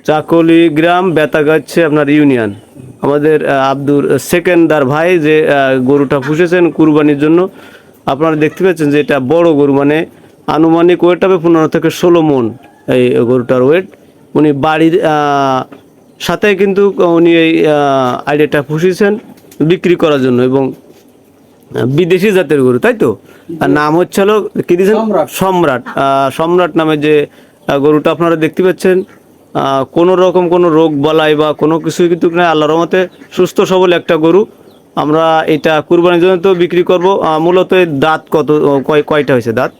চাকলি গ্রাম, বেতাগাচ্ছে আপনার ইউনিয়ন। আমাদের আব্দুর সেকেন্দার ভাই যে গরুটা পুষেছেন কুরবানির জন্য। আপনারা দেখতে পাচ্ছেন যে এটা বড় গরু, মানে আনুমানিক ওয়েট হবে 15 থেকে 16 মন এই গরুটার ওয়েট। উনি বাড়ির সাথে কিন্তু উনি এই আইডিয়াটা পুষিয়েছেন বিক্রি করার জন্য, এবং বিদেশি জাতের গরু, তাই তো? আর নাম হচ্ছে হলো কি দিয়েছেন? সম্রাট। সম্রাট নামে যে গরুটা আপনারা দেখতে পাচ্ছেন, কোনো রকম কোনো রোগ বালাই বা কোনো কিছুই কিন্তু না, আল্লাহর রহমতে সুস্থ সবল একটা গরু। আমরা এটা কুরবানির জন্য তো বিক্রি করব। মূলত এর দাঁত কয়টা হয়েছে দাঁত?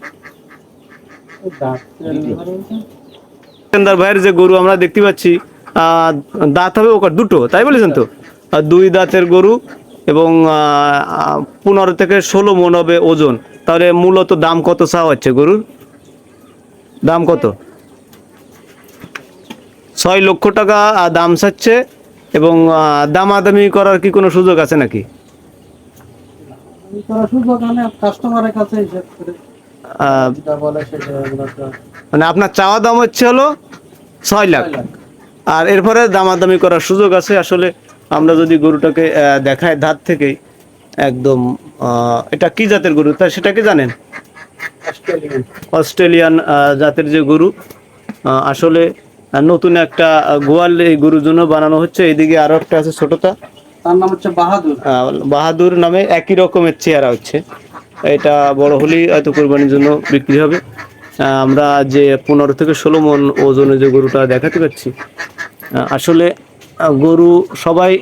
ভাইয়ের যে গরু আমরা দেখতে পাচ্ছি দাঁত হবে ওকে দুটো, তাই বলেছেন তো? দুই দাঁতের গরু, এবং 15 থেকে 16 মন হবে ওজন। তাহলে মূলত দাম কত চাওয়া হচ্ছে গরুর? দাম কত? 6 লক্ষ টাকা দাম চাচ্ছে। এবং দামাদামি করার কি কোনো সুযোগ আছে নাকি? মানে আপনার চাওয়া দাম হচ্ছে হলো 6 লাখ, আর এরপরে দামাদামি করার সুযোগ আছে। আসলে আমরা যদি গরুটাকে দেখাই দাঁত থেকেই একদম, এটা কি জাতের গরু তা সেটা কি জানেন? অস্ট্রেলিয়ান জাতের যে গরু। আসলে নতুন একটা গোয়াল এই গরুর জন্য বানানো হচ্ছে। এইদিকে আরো একটা আছে ছোটটা, তার নাম হচ্ছে বাহাদুর। বাহাদুর নামে একই রকমের চেহারা হচ্ছে। এটা বড় হলেই হয়তো কোরবানির জন্য বিক্রি হবে। আমরা যে 15 থেকে 16 মন ওজনে যে গরুটা দেখাতে পাচ্ছি, আসলে গরু সবাই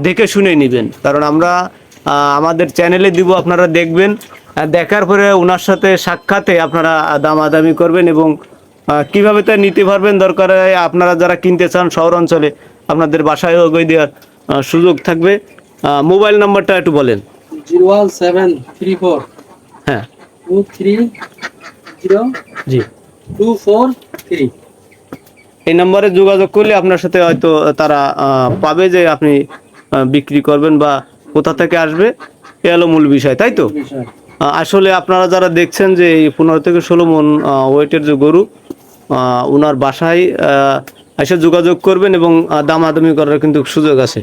দেখে শুনে নেবেন, কারণ আমরা আমাদের চ্যানেলে দিব, আপনারা দেখবেন। দেখার পরে ওনার সাথে সাক্ষাতে আপনারা দামাদামি করবেন, এবং কিভাবে তা নিতে পারবেন। দরকার আপনারা যারা কিনতে চান শহর অঞ্চলে, আপনাদের বাসায় ওই দেওয়ার সুযোগ থাকবে। মোবাইল নাম্বারটা একটু বলেন। 01734 হ্যাঁ 230 জি 243। এই নম্বরে যোগাযোগ করলে আপনার সাথে হয়তো তারা পাবে যে আপনি বিক্রি করবেন বা কোথা থেকে আসবে, এ হলো মূল বিষয়, তাই তো? আসলে আপনারা যারা দেখছেন যে এই 15 থেকে 16 মন ওয়েটের যে গরু, ওনার বাসায় এসে যোগাযোগ করবেন, এবং দামাদামি করার কিন্তু সুযোগ আছে।